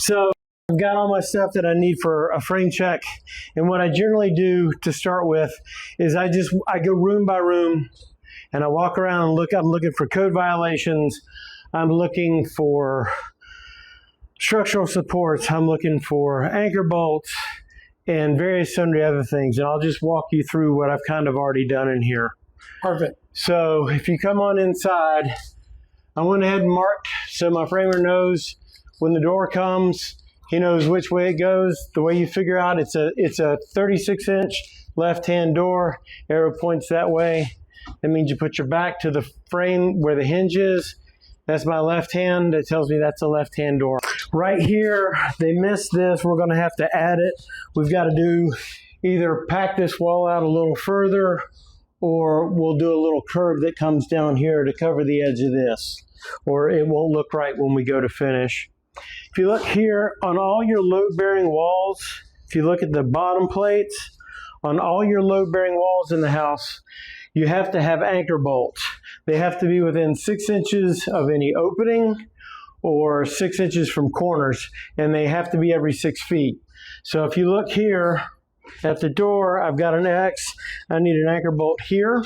So I've got all my stuff that I need for a frame check. And what I generally do to start with is I go room by room and I walk around and look. I'm looking for code violations. I'm looking for structural supports. I'm looking for anchor bolts and various sundry other things. And I'll just walk you through what I've kind of already done in here. Perfect. So if you come on inside, I went ahead and marked so my framer knows when the door comes, he knows which way it goes. The way you figure out it's a 36-inch left-hand door. Arrow points that way. That means you put your back to the frame where the hinge is. That's my left hand. That tells me that's a left-hand door. Right here, they missed this. We're going to have to add it. We've got to do either pack this wall out a little further, or we'll do a little curve that comes down here to cover the edge of this, or it won't look right when we go to finish. If you look here on all your load-bearing walls, if you look at the bottom plates, on all your load-bearing walls in the house, you have to have anchor bolts. They have to be within 6 inches of any opening or 6 inches from corners, and they have to be every 6 feet. So if you look here at the door, I've got an X. I need an anchor bolt here.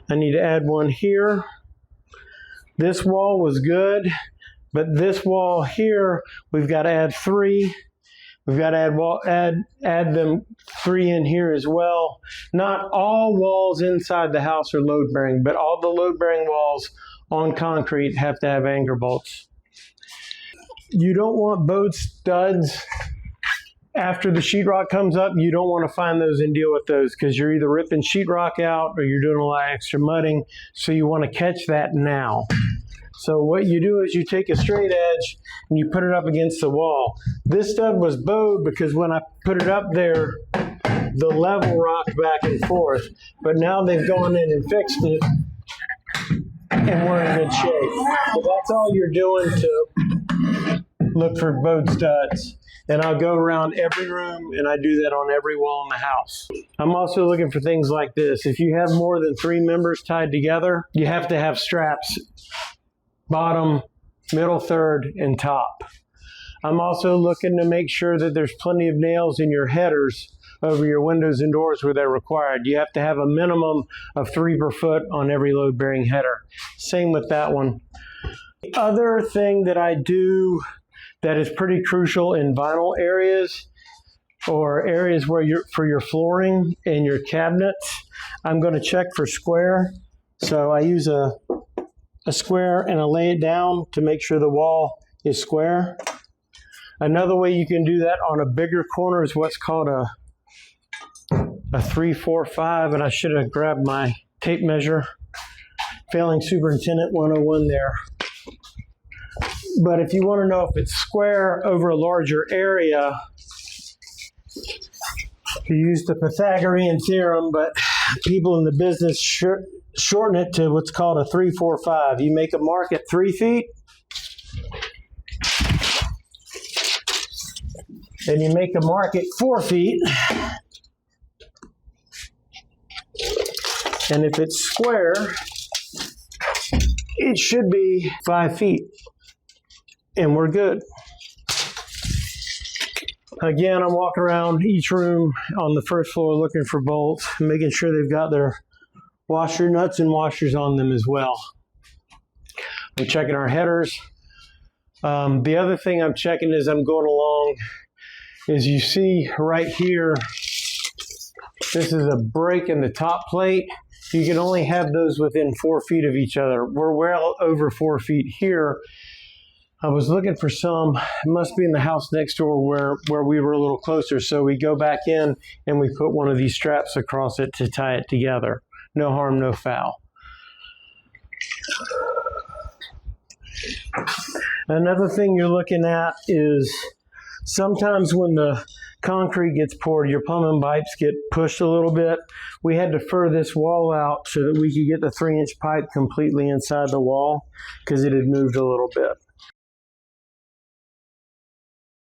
I need to add one here. This wall was good, but this wall here, we've got to add 3. We've got to add them 3 in here as well. Not all walls inside the house are load bearing, but all the load bearing walls on concrete have to have anchor bolts. You don't want bowed studs after the sheetrock comes up. You don't want to find those and deal with those because you're either ripping sheetrock out or you're doing a lot of extra mudding. So you want to catch that now. So what you do is you take a straight edge and you put it up against the wall. This stud was bowed because when I put it up there, the level rocked back and forth. But now they've gone in and fixed it and we're in good shape. So that's all you're doing to look for bowed studs. And I'll go around every room and I do that on every wall in the house. I'm also looking for things like this. If you have more than 3 members tied together, you have to have straps. Bottom, middle third, and top. I'm also looking to make sure that there's plenty of nails in your headers over your windows and doors where they're required. You have to have a minimum of 3 per foot on every load-bearing header. Same with that one. The other thing that I do that is pretty crucial in vinyl areas or areas where for your flooring and your cabinets, I'm going to check for square. So I use a square and I lay it down to make sure the wall is square. Another way you can do that on a bigger corner is what's called a 3-4-5, and I should have grabbed my tape measure. Failing Superintendent 101 there. But if you want to know if it's square over a larger area, you use the Pythagorean theorem, but people in the business shorten it to what's called a 3-4-5. You make a mark at 3 feet, and you make a mark at 4 feet, and if it's square, it should be 5 feet, and we're good. Again, I'm walking around each room on the first floor looking for bolts, making sure they've got their washer nuts and washers on them as well. I'm checking our headers. The other thing I'm checking as I'm going along is you see right here, this is a break in the top plate. You can only have those within 4 feet of each other. We're well over 4 feet here. I was looking for some, it must be in the house next door where we were a little closer. So we go back in and we put one of these straps across it to tie it together. No harm, no foul. Another thing you're looking at is sometimes when the concrete gets poured, your plumbing pipes get pushed a little bit. We had to fur this wall out so that we could get the 3-inch pipe completely inside the wall because it had moved a little bit.